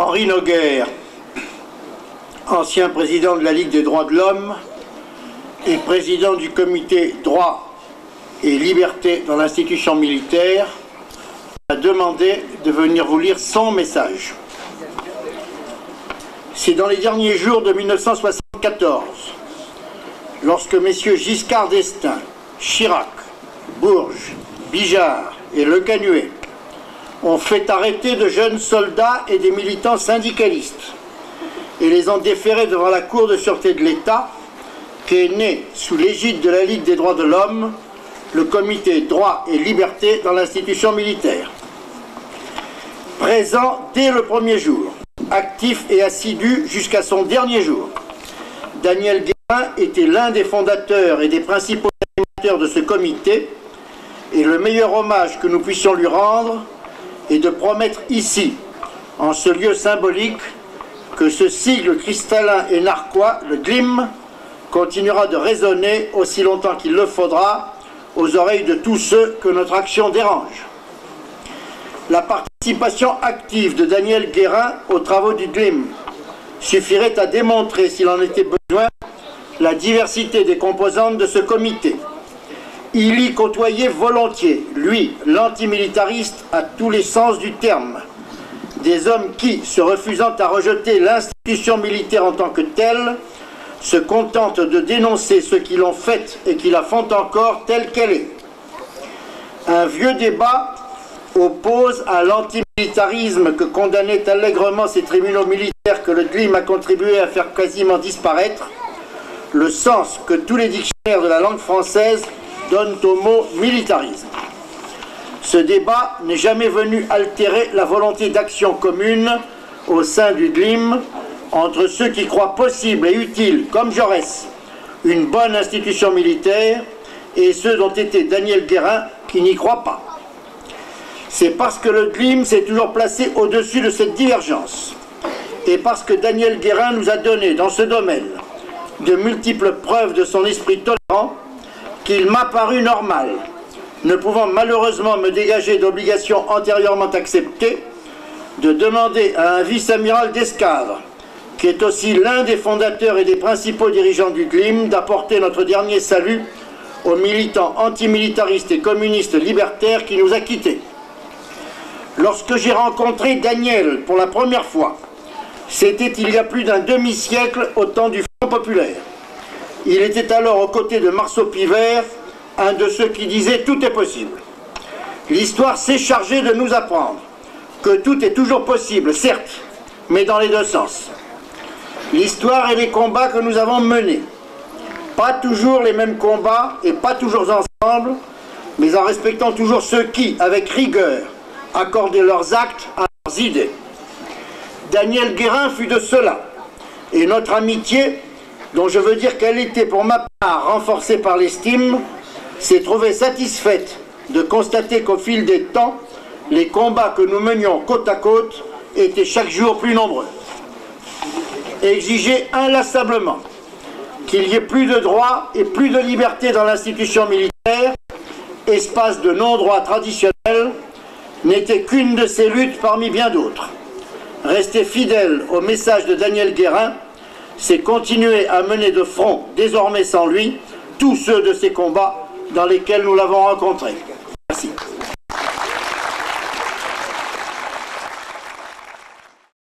Henri Noguer, ancien président de la Ligue des droits de l'homme et président du comité droit et liberté dans l'institution militaire, a demandé de venir vous lire son message. C'est dans les derniers jours de 1974, lorsque messieurs Giscard d'Estaing, Chirac, Bourges, Bijard et Le Canuet ont fait arrêter de jeunes soldats et des militants syndicalistes et les ont déférés devant la Cour de sûreté de l'État, qu'est né sous l'égide de la Ligue des droits de l'homme le comité droit et liberté dans l'institution militaire. Présent dès le premier jour, actif et assidu jusqu'à son dernier jour, Daniel Guérin était l'un des fondateurs et des principaux animateurs de ce comité, et le meilleur hommage que nous puissions lui rendre est de promettre ici, en ce lieu symbolique, que ce sigle cristallin et narquois, le GLIM, continuera de résonner aussi longtemps qu'il le faudra aux oreilles de tous ceux que notre action dérange. La participation active de Daniel Guérin aux travaux du GLIM suffirait à démontrer, s'il en était besoin, la diversité des composantes de ce comité. Il y côtoyait volontiers, lui, l'antimilitariste à tous les sens du terme, des hommes qui, se refusant à rejeter l'institution militaire en tant que telle, se contentent de dénoncer ceux qui l'ont faite et qui la font encore telle qu'elle est. Un vieux débat oppose à l'antimilitarisme que condamnaient allègrement ces tribunaux militaires que le GLIM a contribué à faire quasiment disparaître, le sens que tous les dictionnaires de la langue française donnent au mot militarisme. Ce débat n'est jamais venu altérer la volonté d'action commune au sein du GLIM entre ceux qui croient possible et utile, comme Jaurès, une bonne institution militaire et ceux dont était Daniel Guérin qui n'y croient pas. C'est parce que le GLIM s'est toujours placé au-dessus de cette divergence et parce que Daniel Guérin nous a donné dans ce domaine de multiples preuves de son esprit tolérant qu'il m'a paru normal, ne pouvant malheureusement me dégager d'obligations antérieurement acceptées, de demander à un vice-amiral d'escadre, qui est aussi l'un des fondateurs et des principaux dirigeants du GLIM, d'apporter notre dernier salut aux militants antimilitaristes et communistes libertaires qui nous a quittés. Lorsque j'ai rencontré Daniel pour la première fois, c'était il y a plus d'un demi-siècle au temps du Front populaire. Il était alors aux côtés de Marceau Pivert, un de ceux qui disaient « tout est possible ». L'histoire s'est chargée de nous apprendre que tout est toujours possible, certes, mais dans les deux sens. L'histoire et les combats que nous avons menés, pas toujours les mêmes combats et pas toujours ensemble, mais en respectant toujours ceux qui, avec rigueur, accordaient leurs actes à leurs idées. Daniel Guérin fut de cela, et notre amitié, dont je veux dire qu'elle était pour ma part renforcée par l'estime, s'est trouvée satisfaite de constater qu'au fil des temps, les combats que nous menions côte à côte étaient chaque jour plus nombreux. Exiger inlassablement qu'il y ait plus de droits et plus de liberté dans l'institution militaire, espace de non-droit traditionnel, n'était qu'une de ces luttes parmi bien d'autres. Rester fidèle au message de Daniel Guérin, c'est continuer à mener de front, désormais sans lui, tous ceux de ces combats dans lesquels nous l'avons rencontré.